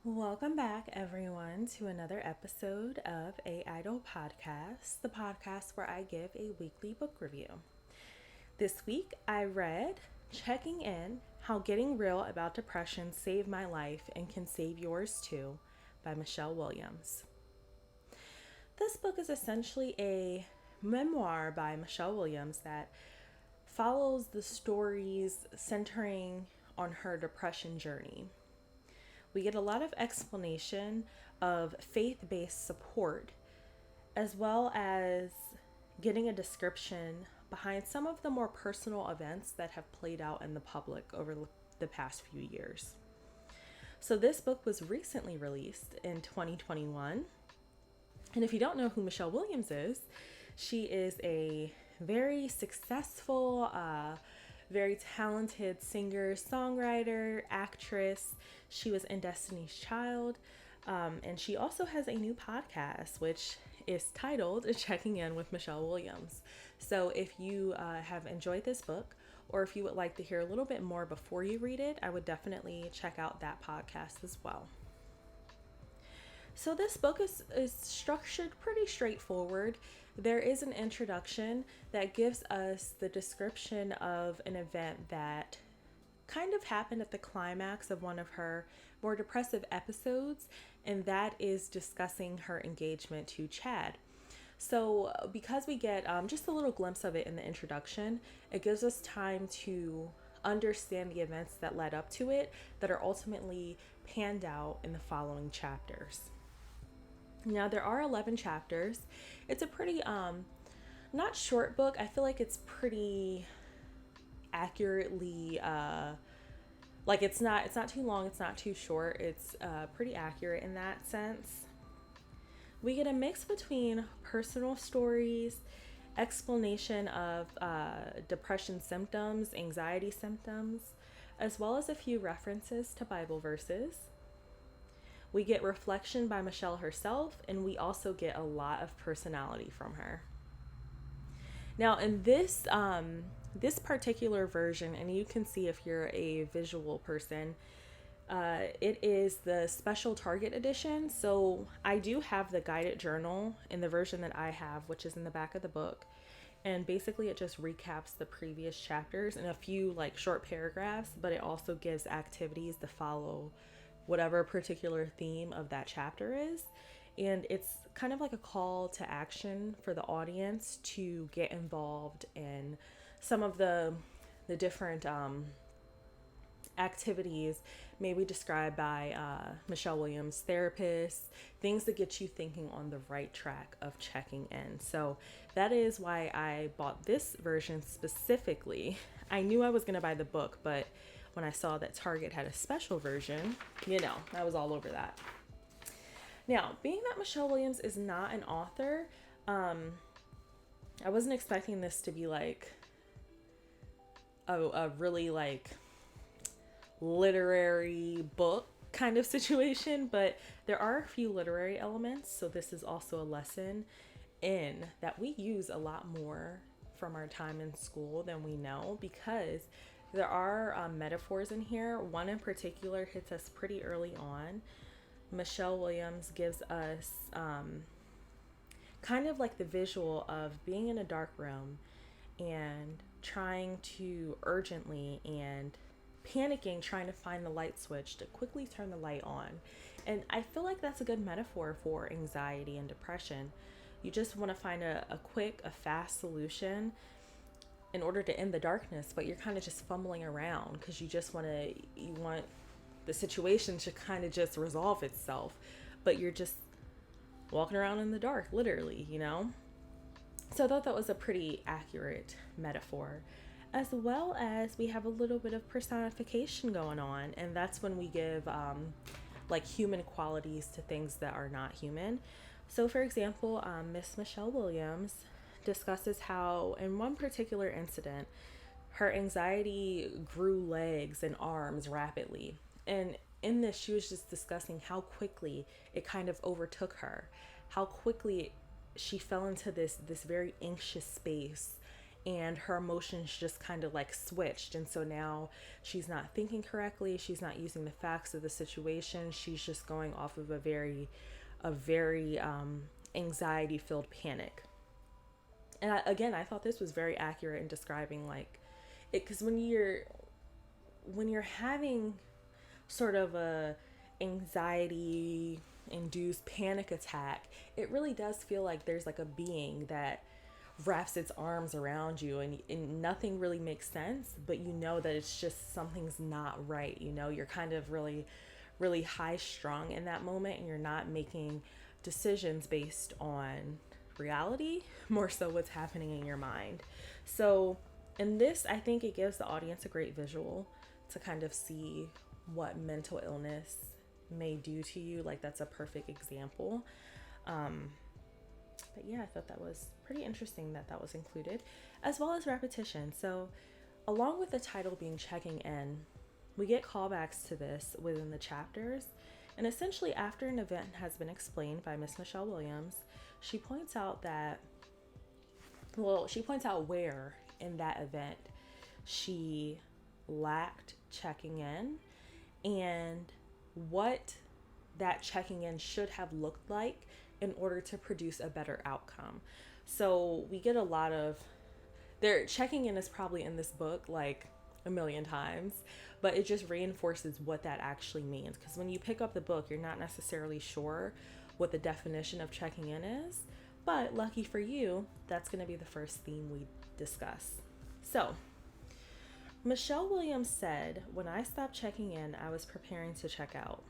Welcome back, everyone, to another episode of A.IdlePodcast, the podcast where I give a weekly book review. This week, I read Checking In: How Getting Real About Depression Saved My Life and Can Save Yours Too by Michelle Williams. This book is essentially a memoir by Michelle Williams that follows the stories centering on her depression journey. We get a lot of explanation of faith-based support, as well as getting a description behind some of the more personal events that have played out in the public over the past few years. So this book was recently released in 2021. And if you don't know who Michelle Williams is, she is a very successful, very talented singer, songwriter, actress. She was in Destiny's Child. And she also has a new podcast, which is titled Checking In with Michelle Williams. So if you have enjoyed this book, or if you would like to hear a little bit more before you read it, I would definitely check out that podcast as well. So this book is structured pretty straightforward. There is an introduction that gives us the description of an event that kind of happened at the climax of one of her more depressive episodes, and that is discussing her engagement to Chad. So because we get just a little glimpse of it in the introduction, it gives us time to understand the events that led up to it that are ultimately panned out in the following chapters. Now, there are 11 chapters. It's a pretty, not short book. I feel like it's pretty accurately, like it's not too long, it's not too short. It's pretty accurate in that sense. We get a mix between personal stories, explanation of depression symptoms, anxiety symptoms, as well as a few references to Bible verses. We get reflection by Michelle herself, and we also get a lot of personality from her. Now, in this particular version, and you can see if you're a visual person, it is the special Target edition. So I do have the guided journal in the version that I have, which is in the back of the book. And basically it just recaps the previous chapters in a few like short paragraphs, but it also gives activities to follow whatever particular theme of that chapter is. And it's kind of like a call to action for the audience to get involved in some of the different activities maybe described by Michelle Williams, therapists, things that get you thinking on the right track of checking in. So that is why I bought this version specifically. I knew I was going to buy the book, but when I saw that Target had a special version, I was all over that. Now, being that Michelle Williams is not an author, I wasn't expecting this to be like a really like literary book kind of situation, but there are a few literary elements. So this is also a lesson in that we use a lot more from our time in school than we know, because there are metaphors in here. One in particular hits us pretty early on. Michelle Williams gives us kind of like the visual of being in a dark room and trying to urgently and panicking, trying to find the light switch to quickly turn the light on. And I feel like that's a good metaphor for anxiety and depression. You just want to find a quick, a fast solution in order to end the darkness, but you're kind of just fumbling around because you want the situation to kind of just resolve itself, but you're just walking around in the dark, literally, So I thought that was a pretty accurate metaphor, as well as we have a little bit of personification going on, and that's when we give like human qualities to things that are not human. So for example, Miss Michelle Williams discusses how in one particular incident, her anxiety grew legs and arms rapidly. And in this, she was just discussing how quickly it kind of overtook her, how quickly she fell into this very anxious space, and her emotions just kind of like switched. And so now she's not thinking correctly. She's not using the facts of the situation. She's just going off of a very anxiety filled panic. And I thought this was very accurate in describing like it, because when you're having sort of a anxiety induced panic attack, it really does feel like there's like a being that wraps its arms around you, and nothing really makes sense, but you know that it's just something's not right. You know, you're kind of really high strung in that moment, and you're not making decisions based on reality, more so what's happening in your mind. So in this, I think it gives the audience a great visual to kind of see what mental illness may do to you. Like, that's a perfect example. But yeah, I thought that was pretty interesting that was included, as well as repetition. So along with the title being checking in, we get callbacks to this within the chapters. And essentially, after an event has been explained by Miss Michelle Williams, she points out where in that event she lacked checking in, and what that checking in should have looked like in order to produce a better outcome. So we get a lot of their checking in is probably in this book like a million times, but it just reinforces what that actually means. Because when you pick up the book, you're not necessarily sure what the definition of checking in is, but lucky for you, that's going to be the first theme we discuss. So Michelle Williams said, "When I stopped checking in, I was preparing to check out."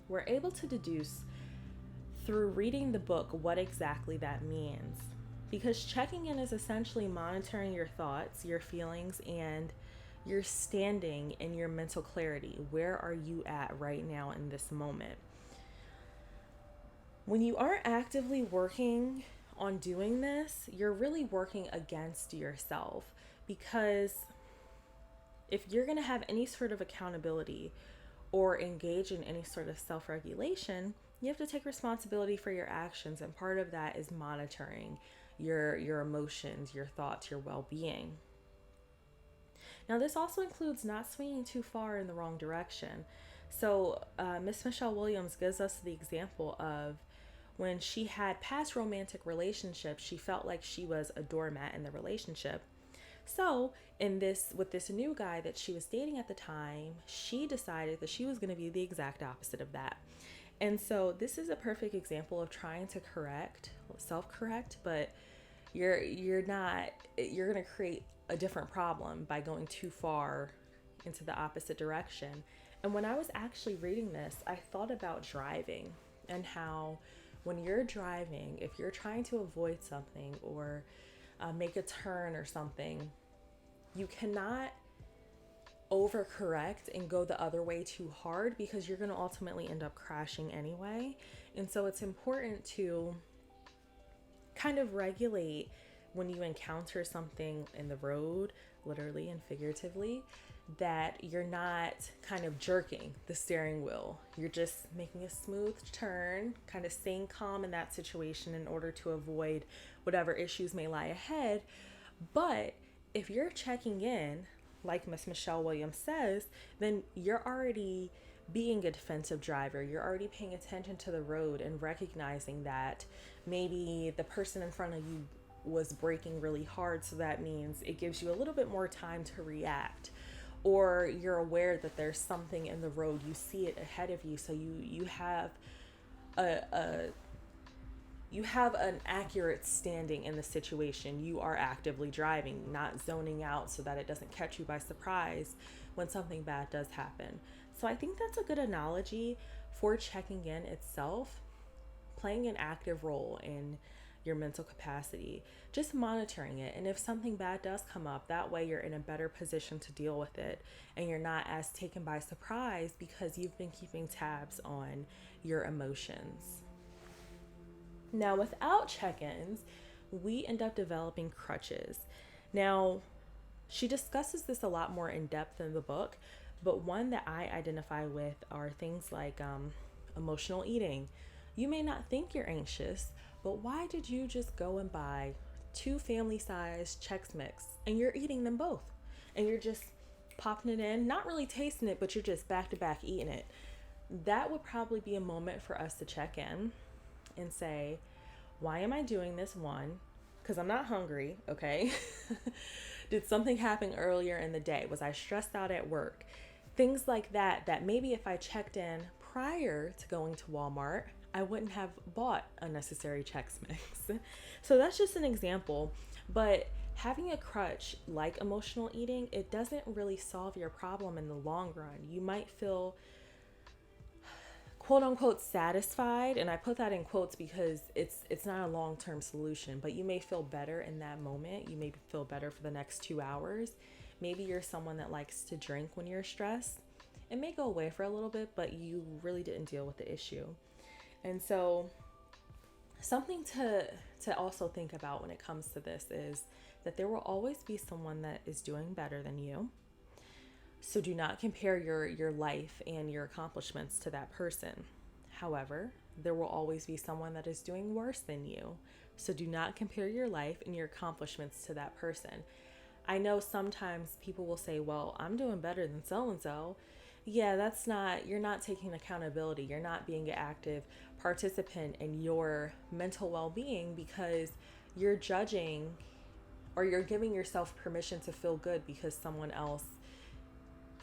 We're able to deduce through reading the book what exactly that means, because checking in is essentially monitoring your thoughts, your feelings, and your standing in your mental clarity. Where are you at right now in this moment? When you aren't actively working on doing this, you're really working against yourself, because if you're going to have any sort of accountability or engage in any sort of self-regulation, you have to take responsibility for your actions. And part of that is monitoring your emotions, your thoughts, your well-being. Now, this also includes not swinging too far in the wrong direction. So Miss Michelle Williams gives us the example of when she had past romantic relationships, she felt like she was a doormat in the relationship. So with this new guy that she was dating at the time, she decided that she was going to be the exact opposite of that. And so this is a perfect example of trying to self-correct, but you're going to create a different problem by going too far into the opposite direction. And when I was actually reading this, I thought about driving, and how when you're driving, if you're trying to avoid something or make a turn or something, you cannot overcorrect and go the other way too hard, because you're going to ultimately end up crashing anyway. And so it's important to kind of regulate when you encounter something in the road, literally and figuratively, that you're not kind of jerking the steering wheel. You're just making a smooth turn, kind of staying calm in that situation in order to avoid whatever issues may lie ahead. But if you're checking in, like Miss Michelle Williams says, then you're already being a defensive driver. You're already paying attention to the road and recognizing that maybe the person in front of you was braking really hard. So that means it gives you a little bit more time to react. Or you're aware that there's something in the road, you see it ahead of you, so you have an accurate standing in the situation. You are actively driving, not zoning out so that it doesn't catch you by surprise when something bad does happen. So I think that's a good analogy for checking in itself, playing an active role in your mental capacity, just monitoring it. And if something bad does come up, that way you're in a better position to deal with it, and you're not as taken by surprise because you've been keeping tabs on your emotions. Now, without check-ins, we end up developing crutches. Now, she discusses this a lot more in depth in the book, but one that I identify with are things like emotional eating. You may not think you're anxious, but why did you just go and buy two family-sized Chex Mix and you're eating them both. And you're just popping it in, not really tasting it, but you're just back to back eating it. That would probably be a moment for us to check in and say, why am I doing this? One, because I'm not hungry, okay? Did something happen earlier in the day? Was I stressed out at work? Things like that, that maybe if I checked in prior to going to Walmart, I wouldn't have bought unnecessary Chex Mix. So that's just an example. But having a crutch like emotional eating, it doesn't really solve your problem in the long run. You might feel quote unquote satisfied, and I put that in quotes because it's not a long-term solution, but you may feel better in that moment. You may feel better for the next 2 hours. Maybe you're someone that likes to drink when you're stressed. It may go away for a little bit, but you really didn't deal with the issue. And so something to also think about when it comes to this is that there will always be someone that is doing better than you. So do not compare your life and your accomplishments to that person. However, there will always be someone that is doing worse than you. So do not compare your life and your accomplishments to that person. I know sometimes people will say, well, I'm doing better than so-and-so. Yeah, you're not taking accountability. You're not being an active participant in your mental well-being because you're judging or you're giving yourself permission to feel good because someone else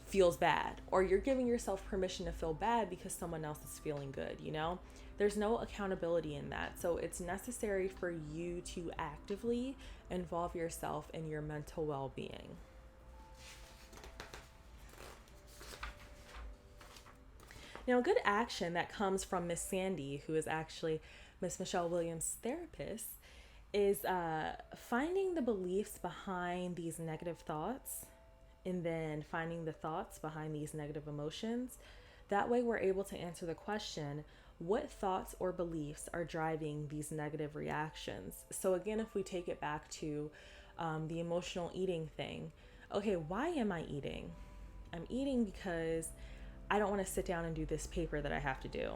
feels bad, or you're giving yourself permission to feel bad because someone else is feeling good. There's no accountability in that. So it's necessary for you to actively involve yourself in your mental well-being. Now, a good action that comes from Miss Sandy, who is actually Miss Michelle Williams' therapist, is finding the beliefs behind these negative thoughts and then finding the thoughts behind these negative emotions. That way we're able to answer the question, what thoughts or beliefs are driving these negative reactions? So again, if we take it back to the emotional eating thing, okay, why am I eating? I'm eating because I don't want to sit down and do this paper that I have to do.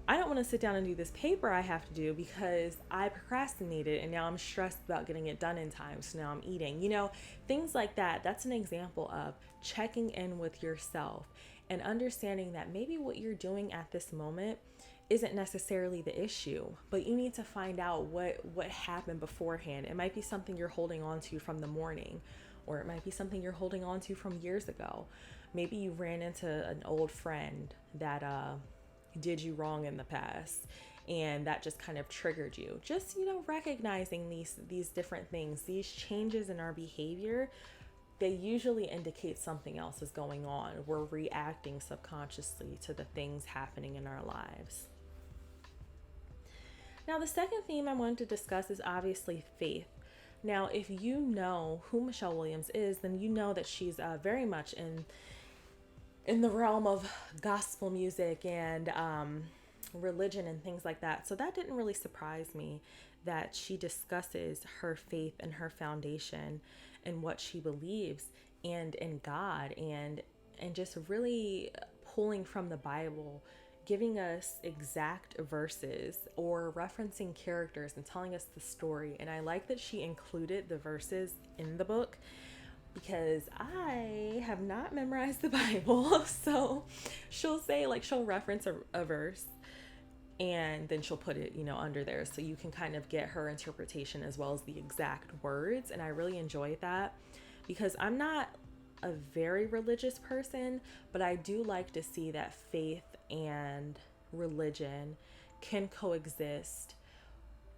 I don't want to sit down and do this paper I have to do because I procrastinated and now I'm stressed about getting it done in time. So now I'm eating, things like that. That's an example of checking in with yourself and understanding that maybe what you're doing at this moment isn't necessarily the issue, but you need to find out what happened beforehand. It might be something you're holding on to from the morning, or it might be something you're holding on to from years ago. Maybe you ran into an old friend that, did you wrong in the past, and that just kind of triggered you. Just recognizing these different things, these changes in our behavior, they usually indicate something else is going on. We're reacting subconsciously to the things happening in our lives. Now, the second theme I wanted to discuss is obviously faith. Now, if you know who Michelle Williams is, then you know that she's very much in the realm of gospel music and religion and things like that. So that didn't really surprise me that she discusses her faith and her foundation and what she believes and in God and just really pulling from the Bible, giving us exact verses or referencing characters and telling us the story. And I like that she included the verses in the book, because I have not memorized the Bible. So she'll say, she'll reference a verse and then she'll put it, under there. So you can kind of get her interpretation as well as the exact words. And I really enjoy that because I'm not a very religious person, but I do like to see that faith and religion can coexist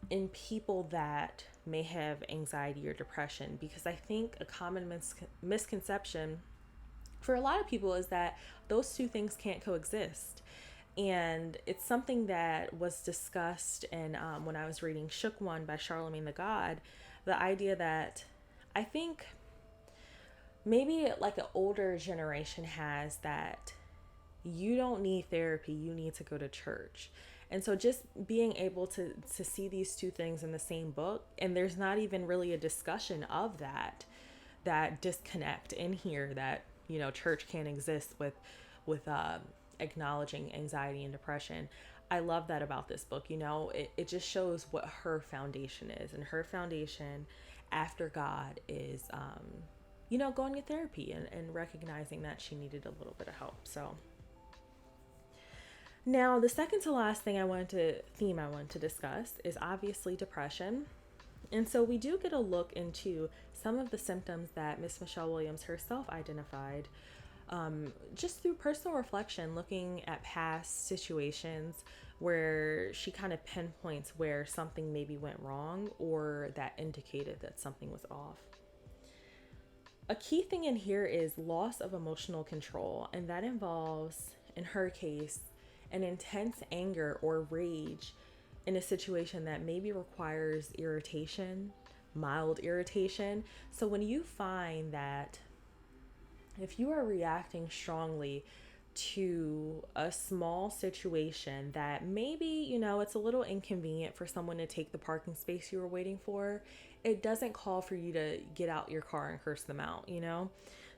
in people that may have anxiety or depression, because I think a common misconception for a lot of people is that those two things can't coexist. And it's something that was discussed in when I was reading Shook One by Charlemagne the God, the idea that I think maybe an older generation has, that you don't need therapy, you need to go to church. And so just being able to see these two things in the same book, and there's not even really a discussion of that disconnect in here, that, church can't exist with acknowledging anxiety and depression. I love that about this book. It just shows what her foundation is. And her foundation after God is, going to therapy and recognizing that she needed a little bit of help. So now the second to last thing I wanted to discuss is obviously depression. And so we do get a look into some of the symptoms that Miss Michelle Williams herself identified, just through personal reflection, looking at past situations where she kind of pinpoints where something maybe went wrong or that indicated that something was off. A key thing in here is loss of emotional control, and that involves, in her case, an intense anger or rage in a situation that maybe requires irritation, mild irritation. So when you find that if you are reacting strongly to a small situation that maybe, it's a little inconvenient for someone to take the parking space you were waiting for, it doesn't call for you to get out your car and curse them out.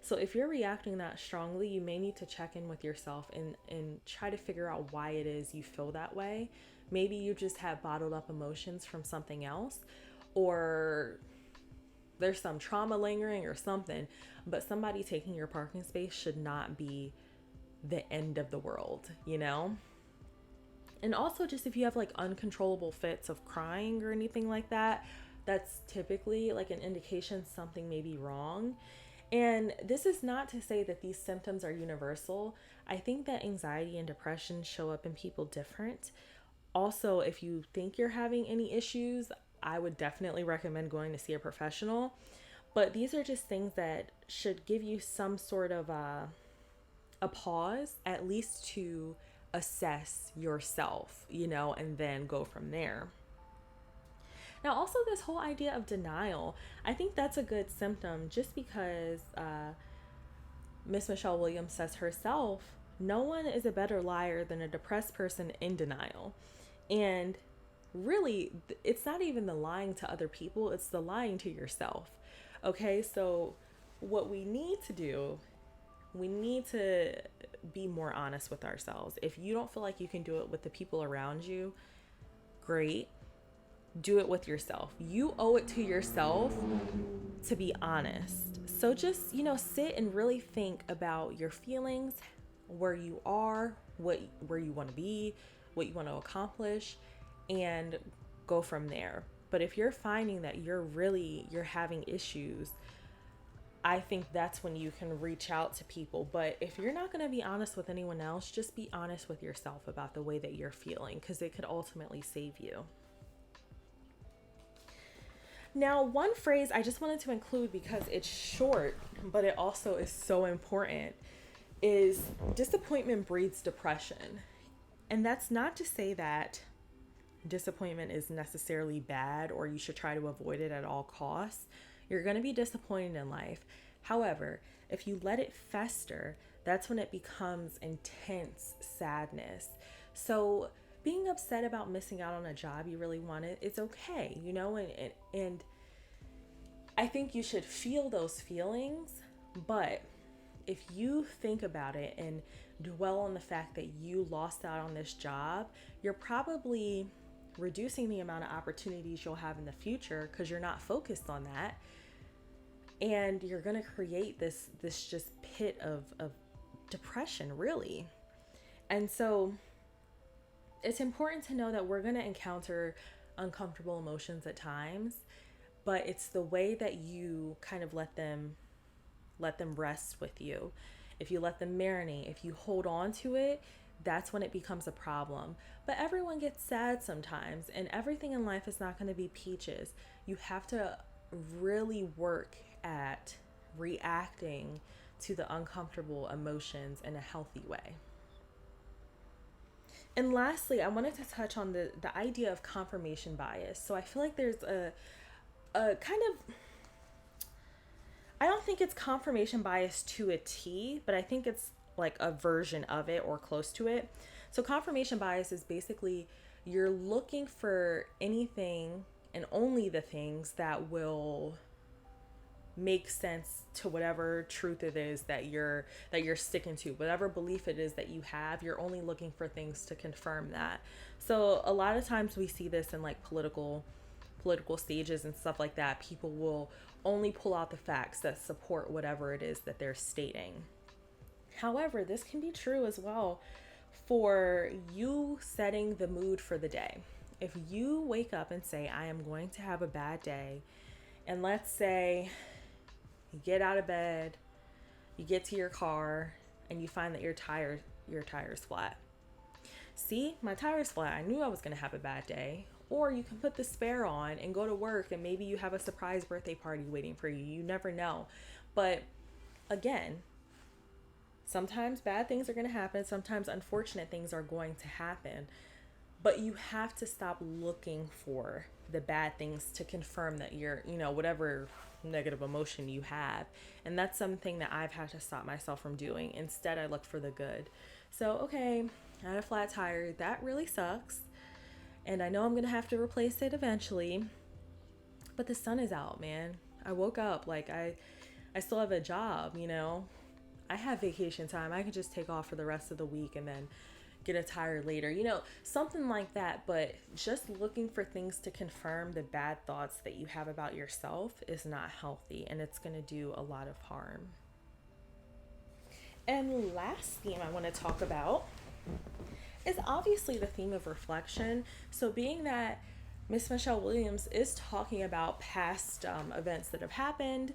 So if you're reacting that strongly, you may need to check in with yourself and try to figure out why it is you feel that way. Maybe you just have bottled up emotions from something else, or there's some trauma lingering or something, but somebody taking your parking space should not be the end of the world. And also, just if you have like uncontrollable fits of crying or anything like that, that's typically like an indication something may be wrong. And this is not to say that these symptoms are universal. I think that anxiety and depression show up in people different. Also, if you think you're having any issues, I would definitely recommend going to see a professional. But these are just things that should give you some sort of a pause, at least to assess yourself, and then go from there. Now, also this whole idea of denial, I think that's a good symptom, just because Miss Michelle Williams says herself, no one is a better liar than a depressed person in denial. And really, it's not even the lying to other people, it's the lying to yourself. Okay, so what we need to do, we need to be more honest with ourselves. If you don't feel like you can do it with the people around you, great. Do it with yourself. You owe it to yourself to be honest. So just, sit and really think about your feelings, where you are, where you want to be, what you want to accomplish, and go from there. But if you're finding that you're having issues, I think that's when you can reach out to people. But if you're not going to be honest with anyone else, just be honest with yourself about the way that you're feeling, because it could ultimately save you. Now, one phrase I just wanted to include because it's short, but it also is so important, is disappointment breeds depression. And that's not to say that disappointment is necessarily bad or you should try to avoid it at all costs. You're going to be disappointed in life. However, if you let it fester, that's when it becomes intense sadness. So being upset about missing out on a job you really wanted, it's okay, and I think you should feel those feelings, but if you think about it and dwell on the fact that you lost out on this job, you're probably reducing the amount of opportunities you'll have in the future because you're not focused on that. And you're going to create this just pit of depression, really. And so it's important to know that we're going to encounter uncomfortable emotions at times, but it's the way that you kind of let them rest with you. If you let them marinate, if you hold on to it, that's when it becomes a problem. But everyone gets sad sometimes, and everything in life is not going to be peaches. You have to really work at reacting to the uncomfortable emotions in a healthy way. And lastly, I wanted to touch on the idea of confirmation bias. So I feel like there's a kind of, I don't think it's confirmation bias to a T, but I think it's like a version of it or close to it. So confirmation bias is basically you're looking for anything and only the things that will make sense to whatever truth it is that you're sticking to, whatever belief it is that you have. You're only looking for things to confirm that. So a lot of times we see this in like political stages and stuff like that. People will only pull out the facts that support whatever it is that they're stating. However, this can be true as well for you setting the mood for the day. If you wake up and say, I am going to have a bad day, and let's say you get out of bed, you get to your car, and you find that your tire's flat. See, my tire's flat. I knew I was going to have a bad day. Or you can put the spare on and go to work, and maybe you have a surprise birthday party waiting for you. You never know. But again, sometimes bad things are going to happen. Sometimes unfortunate things are going to happen. But you have to stop looking for the bad things to confirm that you're, whatever negative emotion you have. And that's something that I've had to stop myself from doing. Instead, I look for the good. So, okay, I had a flat tire. That really sucks. And I know I'm going to have to replace it eventually. But the sun is out, man. I woke up, like I still have a job, I have vacation time. I can just take off for the rest of the week and then get a tire later, something like that. But just looking for things to confirm the bad thoughts that you have about yourself is not healthy, and it's going to do a lot of harm. And last theme I want to talk about is obviously the theme of reflection. So being that Miss Michelle Williams is talking about past events that have happened,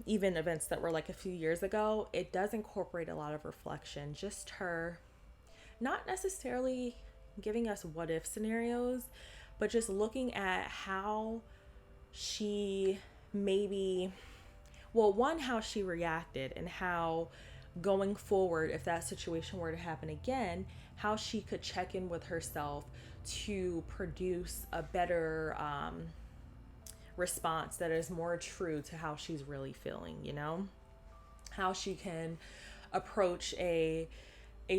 even events that were like a few years ago, it does incorporate a lot of reflection. Just her not necessarily giving us what if scenarios, but just looking at how she how she reacted, and how going forward, if that situation were to happen again, how she could check in with herself to produce a better response that is more true to how she's really feeling, how she can approach a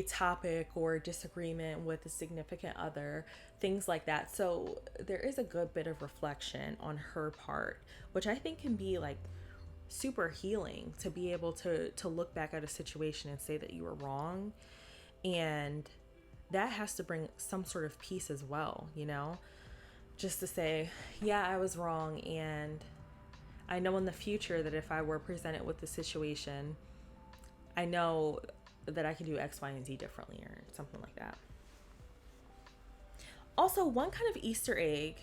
topic or disagreement with a significant other, things like that. So there is a good bit of reflection on her part, which I think can be like super healing, to be able to look back at a situation and say that you were wrong. And that has to bring some sort of peace as well, just to say, yeah, I was wrong. And I know in the future that if I were presented with the situation, I know that I can do X, Y, and Z differently, or something like that. Also, one kind of Easter egg,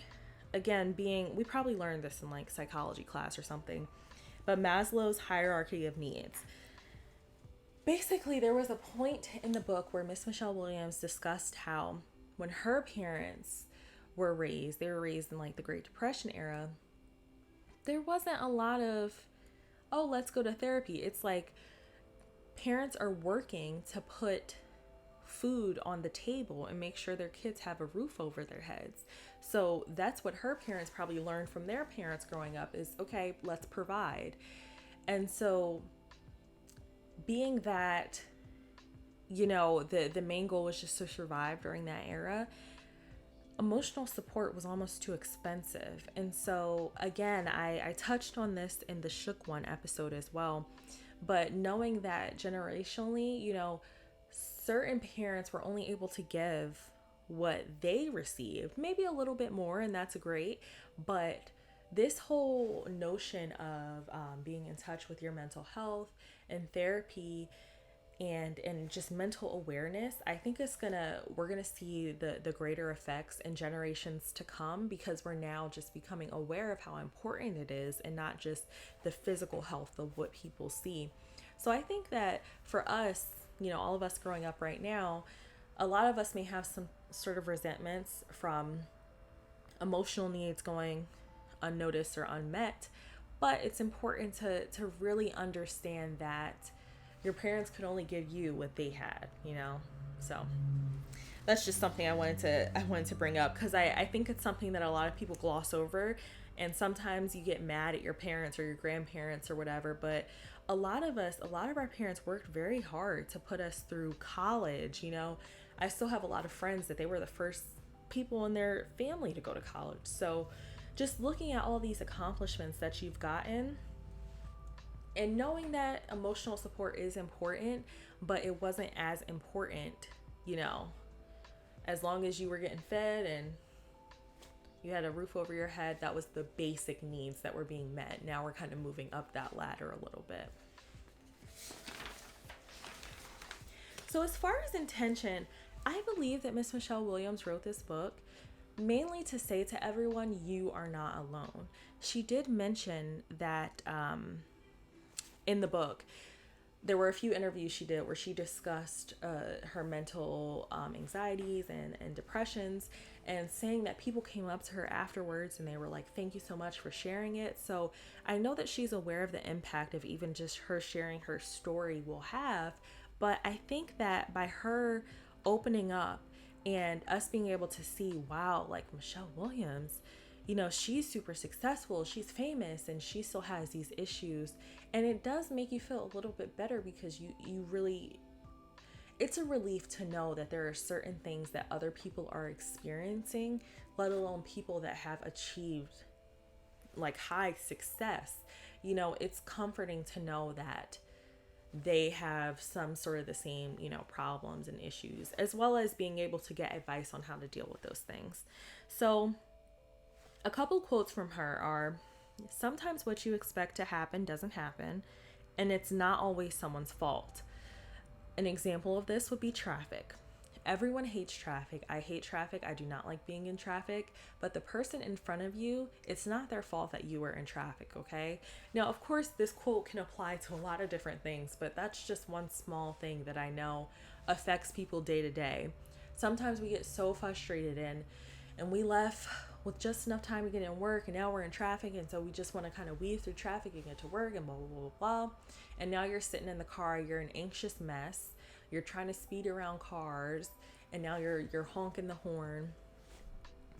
again, we probably learned this in like psychology class or something, but Maslow's Hierarchy of Needs. Basically, there was a point in the book where Miss Michelle Williams discussed how when her parents were raised, they were raised in like the Great Depression era, there wasn't a lot of, oh, let's go to therapy. It's like parents are working to put food on the table and make sure their kids have a roof over their heads. So that's what her parents probably learned from their parents growing up is, okay, let's provide. And so being that, the main goal was just to survive during that era, emotional support was almost too expensive. And so again, I touched on this in the Shook One episode as well, but knowing that generationally, certain parents were only able to give what they received, maybe a little bit more, and that's great. But this whole notion of being in touch with your mental health and therapy and just mental awareness, I think we're gonna see the greater effects in generations to come, because we're now just becoming aware of how important it is, and not just the physical health of what people see. So I think that for us, all of us growing up right now, a lot of us may have some sort of resentments from emotional needs going unnoticed or unmet, but it's important to really understand that your parents could only give you what they had, So that's just something I wanted to bring up, because I think it's something that a lot of people gloss over, and sometimes you get mad at your parents or your grandparents or whatever, but a lot of our parents worked very hard to put us through college. I still have a lot of friends that they were the first people in their family to go to college. So just looking at all these accomplishments that you've gotten, And knowing that emotional support is important, but it wasn't as important, you know, as long as you were getting fed and you had a roof over your head, that was the basic needs that were being met. Now we're kind of moving up that ladder a little bit. So as far as intention, I believe that Miss Michelle Williams wrote this book mainly to say to everyone, you are not alone. She did mention that in the book, there were a few interviews she did where she discussed her mental anxieties and depressions, and saying that people came up to her afterwards and they were like, thank you so much for sharing it. So I know that she's aware of the impact of even just her sharing her story will have. But I think that by her opening up and us being able to see, wow, like Michelle Williams, you know, she's super successful, she's famous, and she still has these issues. And it does make you feel a little bit better because you really, it's a relief to know that there are certain things that other people are experiencing, let alone people that have achieved like high success. You know, it's comforting to know that they have some sort of the same, you know, problems and issues, as well as being able to get advice on how to deal with those things. So a couple quotes from her are, sometimes what you expect to happen doesn't happen, and it's not always someone's fault. An example of this would be traffic. Everyone hates traffic. I hate traffic. I do not like being in traffic. But the person in front of you, it's not their fault that you were in traffic, okay? Now, of course, this quote can apply to a lot of different things, but that's just one small thing that I know affects people day to day. Sometimes we get so frustrated and we left with just enough time to get in work, and now we're in traffic, and so we just want to kind of weave through traffic and get to work and blah, blah, blah, blah. And now you're sitting in the car, you're an anxious mess. You're trying to speed around cars, and now you're honking the horn.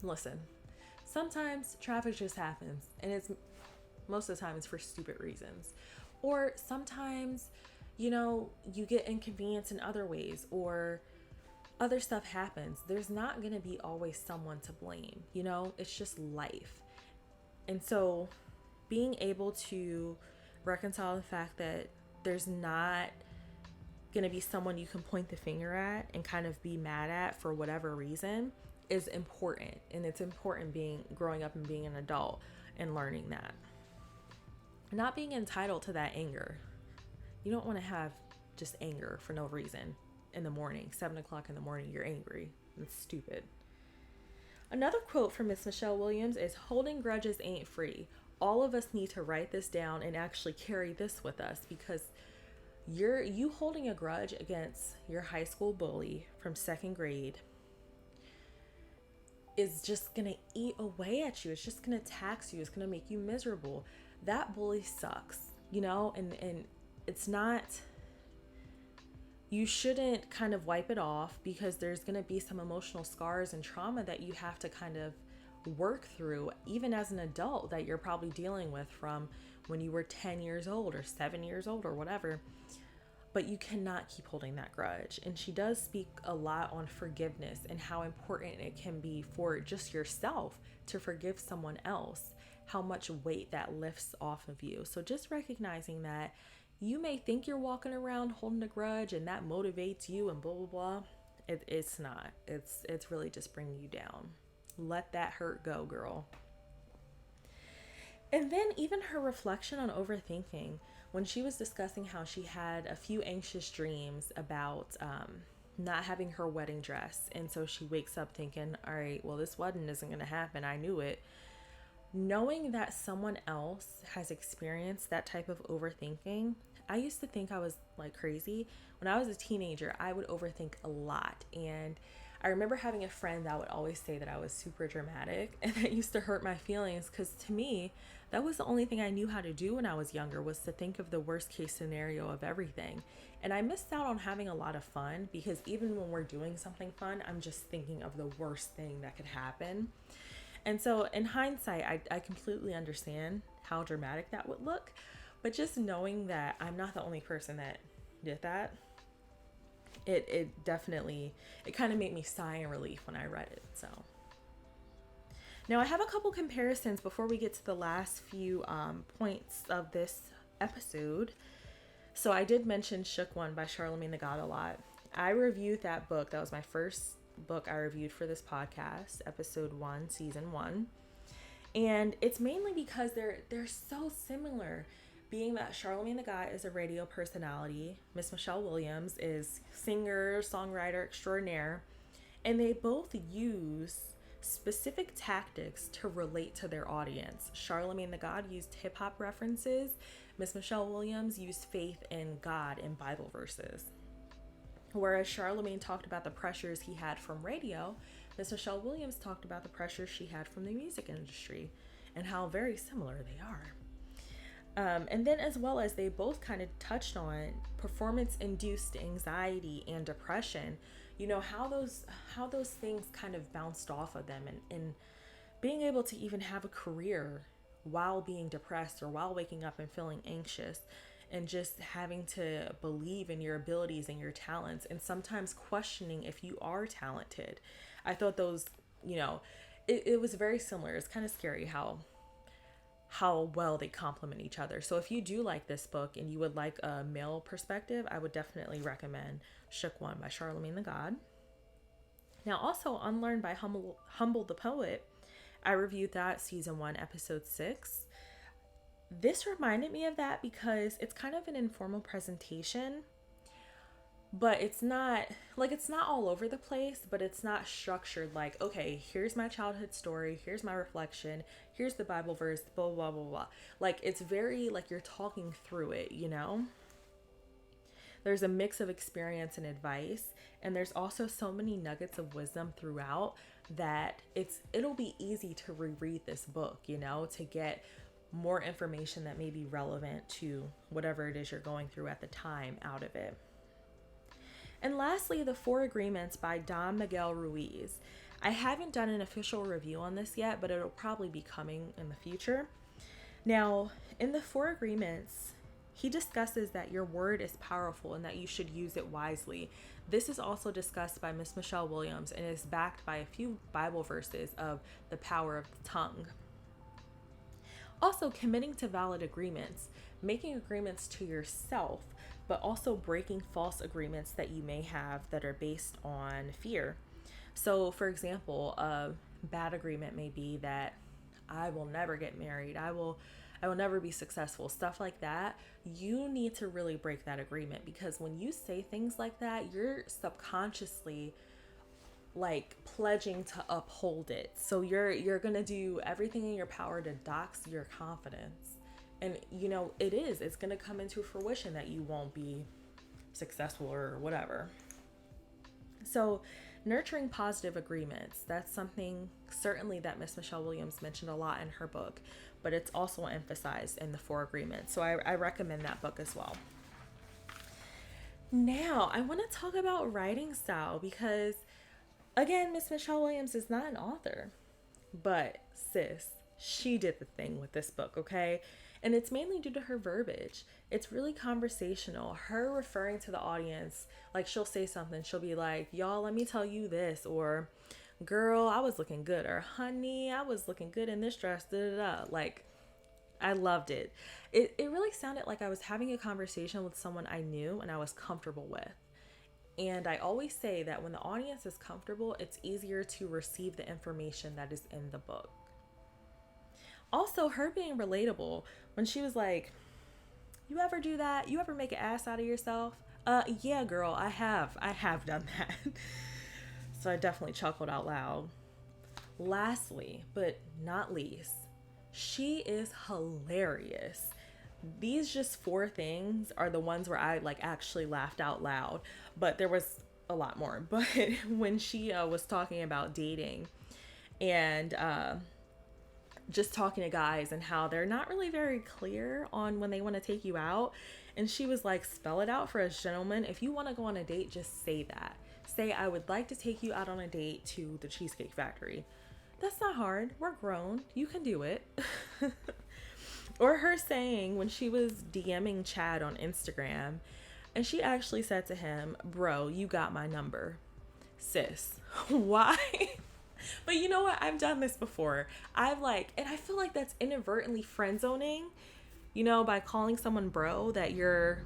Listen, sometimes traffic just happens, and it's most of the time it's for stupid reasons. Or sometimes, you know, you get inconvenienced in other ways, or other stuff happens. There's not going to be always someone to blame, you know? It's just life. And so being able to reconcile the fact that there's not going to be someone you can point the finger at and kind of be mad at for whatever reason is important. And it's important growing up and being an adult and learning that. Not being entitled to that anger. You don't want to have just anger for no reason in the morning. 7 o'clock in the morning, you're angry. It's stupid. Another quote from Miss Michelle Williams is, holding grudges ain't free. All of us need to write this down and actually carry this with us, because you holding a grudge against your high school bully from second grade is just going to eat away at you. It's just going to tax you. It's going to make you miserable. That bully sucks, you know, and it's not, you shouldn't kind of wipe it off, because there's going to be some emotional scars and trauma that you have to kind of work through, even as an adult, that you're probably dealing with from when you were 10 years old or 7 years old or whatever. But you cannot keep holding that grudge. And she does speak a lot on forgiveness and how important it can be for just yourself to forgive someone else, how much weight that lifts off of you. So just recognizing that you may think you're walking around holding a grudge and that motivates you and blah, blah, blah. It's not. It's really just bringing you down. Let that hurt go, girl. And then even her reflection on overthinking, when she was discussing how she had a few anxious dreams about not having her wedding dress. And so she wakes up thinking, all right, well, this wedding isn't going to happen. I knew it. Knowing that someone else has experienced that type of overthinking, I used to think I was like crazy. When I was a teenager, I would overthink a lot. And I remember having a friend that would always say that I was super dramatic, and that used to hurt my feelings, because to me, that was the only thing I knew how to do when I was younger, was to think of the worst case scenario of everything. And I missed out on having a lot of fun, because even when we're doing something fun, I'm just thinking of the worst thing that could happen. And so in hindsight, I completely understand how dramatic that would look, but just knowing that I'm not the only person that did that, it definitely, it kind of made me sigh in relief when I read it. So now I have a couple comparisons before we get to the last few points of this episode. So I did mention Shook One by Charlemagne the God a lot. I reviewed that book. That was my first book I reviewed for this podcast, episode 1, season 1. And it's mainly because they're so similar, being that Charlemagne the God is a radio personality. Miss Michelle Williams is singer, songwriter extraordinaire, and they both use specific tactics to relate to their audience. Charlemagne the God used hip hop references. Miss Michelle Williams used faith in God and Bible verses. Whereas Charlemagne talked about the pressures he had from radio, Miss Michelle Williams talked about the pressures she had from the music industry and how very similar they are. And then as well as they both kind of touched on performance-induced anxiety and depression, how those things kind of bounced off of them, and being able to even have a career while being depressed or while waking up and feeling anxious, and just having to believe in your abilities and your talents, and sometimes questioning if you are talented. I thought those, it was very similar. It's kind of scary how well they complement each other. So if you do like this book and you would like a male perspective, I would definitely recommend Shook One by Charlemagne the God. Now also Unlearn by Humble the Poet. I reviewed that season 1, episode 6. This reminded me of that because it's kind of an informal presentation, but it's not all over the place, but it's not structured like, okay, here's my childhood story, here's my reflection, here's the Bible verse, blah, blah, blah, blah. Like, it's very like you're talking through it, There's a mix of experience and advice, and there's also so many nuggets of wisdom throughout that it'll be easy to reread this book, to get more information that may be relevant to whatever it is you're going through at the time out of it. And lastly, The 4 Agreements by Don Miguel Ruiz. I haven't done an official review on this yet, but it'll probably be coming in the future. Now, in The 4 Agreements, he discusses that your word is powerful and that you should use it wisely. This is also discussed by Miss Michelle Williams and is backed by a few Bible verses of the power of the tongue. Also, committing to valid agreements, making agreements to yourself, but also breaking false agreements that you may have that are based on fear. So, for example, a bad agreement may be that I will never get married, I will never be successful, stuff like that. You need to really break that agreement, because when you say things like that, you're subconsciously like pledging to uphold it. So you're gonna do everything in your power to dox your confidence. And it's gonna come into fruition that you won't be successful or whatever. So nurturing positive agreements, that's something certainly that Miss Michelle Williams mentioned a lot in her book, but it's also emphasized in The 4 Agreements. So I recommend that book as well. Now I want to talk about writing style, because again, Miss Michelle Williams is not an author, but sis, she did the thing with this book, okay? And it's mainly due to her verbiage. It's really conversational. Her referring to the audience, like she'll say something, she'll be like, y'all, let me tell you this, or girl, I was looking good, or honey, I was looking good in this dress, da da da. Like, I loved it. It really sounded like I was having a conversation with someone I knew and I was comfortable with. And I always say that when the audience is comfortable, it's easier to receive the information that is in the book. Also, her being relatable, when she was like, you ever do that? You ever make an ass out of yourself? Yeah, girl, I have done that. So I definitely chuckled out loud. Lastly, but not least, she is hilarious. These just 4 things are the ones where I actually laughed out loud, but there was a lot more. But when she was talking about dating and just talking to guys and how they're not really very clear on when they want to take you out, and she was like, spell it out for us gentlemen. If you want to go on a date, just say that. Say, I would like to take you out on a date to the Cheesecake Factory. That's not hard. We're grown. You can do it. Or her saying when she was DMing Chad on Instagram, and she actually said to him, bro, you got my number. Sis, why? But you know what? I've done this before. And I feel like that's inadvertently friend zoning, by calling someone bro that you're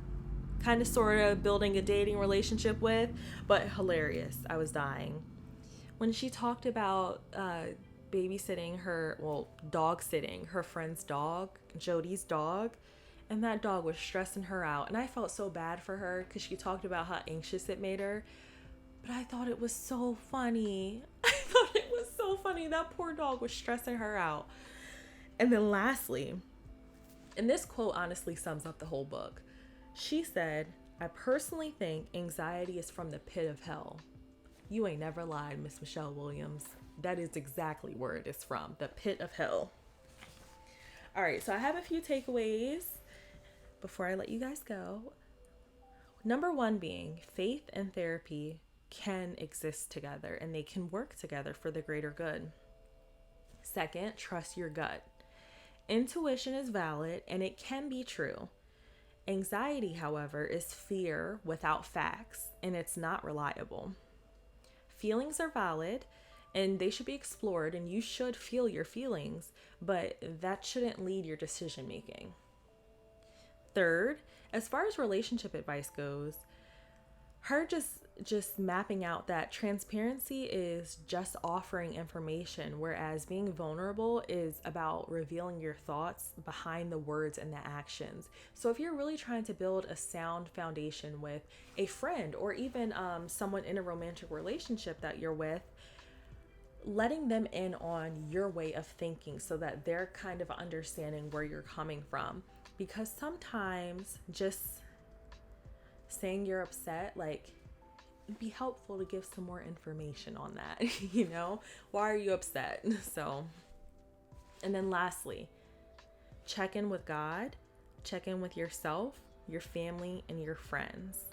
kind of sort of building a dating relationship with, but hilarious. I was dying. When she talked about dog sitting her friend's dog, Jody's dog, and that dog was stressing her out. And I felt so bad for her because she talked about how anxious it made her. But I thought it was so funny. That poor dog was stressing her out. And then lastly, and this quote honestly sums up the whole book. She said, "I personally think anxiety is from the pit of hell." You ain't never lied, Miss Michelle Williams. That is exactly where it is from, the pit of hell. All right, so I have a few takeaways before I let you guys go. Number one being faith and therapy can exist together and they can work together for the greater good. Second, trust your gut. Intuition is valid and it can be true. Anxiety, however, is fear without facts and it's not reliable. Feelings are valid and they should be explored and you should feel your feelings, but that shouldn't lead your decision making. Third, as far as relationship advice goes, her just mapping out that transparency is just offering information, whereas being vulnerable is about revealing your thoughts behind the words and the actions. So if you're really trying to build a sound foundation with a friend or even someone in a romantic relationship that you're with, letting them in on your way of thinking so that they're kind of understanding where you're coming from. Because sometimes just saying you're upset, like, it'd be helpful to give some more information on that. Why are you upset? And then lastly, check in with God, check in with yourself, your family, and your friends.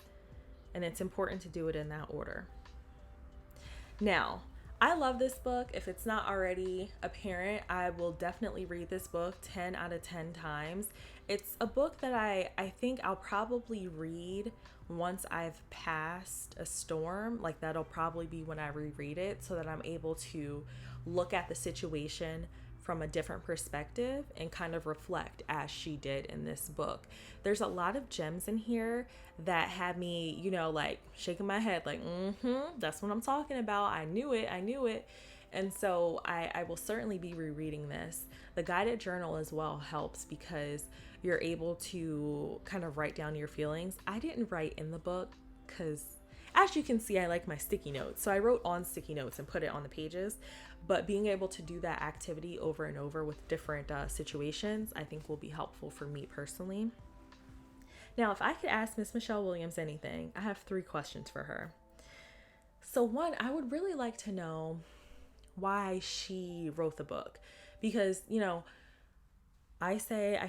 And it's important to do it in that order. Now, I love this book. If it's not already apparent, I will definitely read this book 10 out of 10 times. It's a book that I think I'll probably read once I've passed a storm. Like that'll probably be when I reread it so that I'm able to look at the situation from a different perspective and kind of reflect as she did in this book. There's a lot of gems in here that had me, like shaking my head like, that's what I'm talking about. I knew it. And so I will certainly be rereading this. The guided journal as well helps because you're able to kind of write down your feelings. I didn't write in the book because as you can see, I like my sticky notes. So I wrote on sticky notes and put it on the pages. But being able to do that activity over and over with different situations, I think will be helpful for me personally. Now, if I could ask Miss Michelle Williams anything, I have 3 questions for her. So one, I would really like to know why she wrote the book. Because, I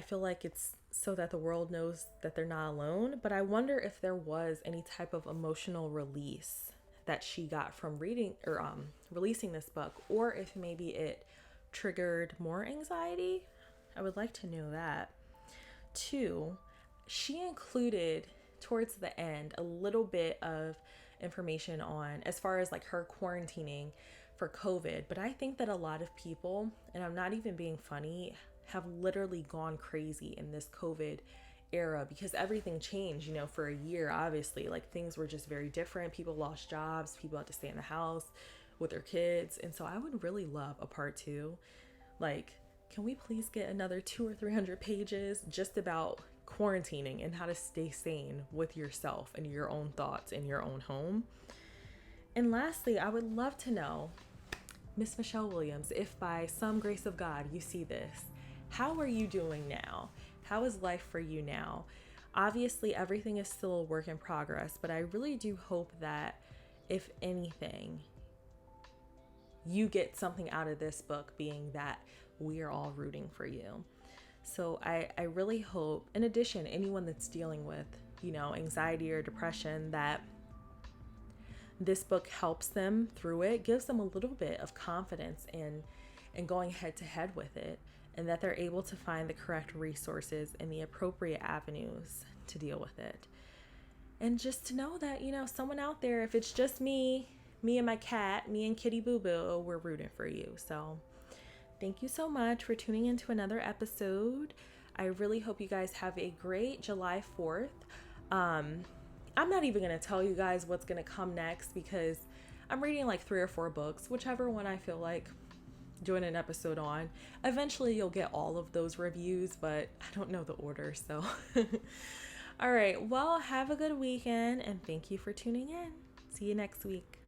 feel like it's so that the world knows that they're not alone. But I wonder if there was any type of emotional release that she got from reading or releasing this book, or if maybe it triggered more anxiety. I would like to know that. 2, she included towards the end a little bit of information on as far as like her quarantining for COVID. But I think that a lot of people, and I'm not even being funny, have literally gone crazy in this COVID era because everything changed, for a year. Obviously, like things were just very different. People lost jobs, people had to stay in the house with their kids. And so I would really love a part 2. Like, can we please get another 200 or 300 pages just about quarantining and how to stay sane with yourself and your own thoughts in your own home? And lastly, I would love to know, Miss Michelle Williams, if by some grace of God you see this, how are you doing now? How is life for you now? Obviously, everything is still a work in progress, but I really do hope that, if anything, you get something out of this book, being that we are all rooting for you. So I really hope, in addition, anyone that's dealing with, anxiety or depression, that this book helps them through it, gives them a little bit of confidence in going head to head with it, and that they're able to find the correct resources and the appropriate avenues to deal with it. And just to know that, someone out there, if it's just me and my cat, me and Kitty Boo Boo, we're rooting for you. So thank you so much for tuning into another episode I really hope you guys have a great July 4th. I'm not even going to tell you guys what's going to come next because I'm reading like 3 or 4 books, whichever one I feel like doing an episode on. Eventually you'll get all of those reviews, but I don't know the order, so. All right, well, have a good weekend and thank you for tuning in. See you next week.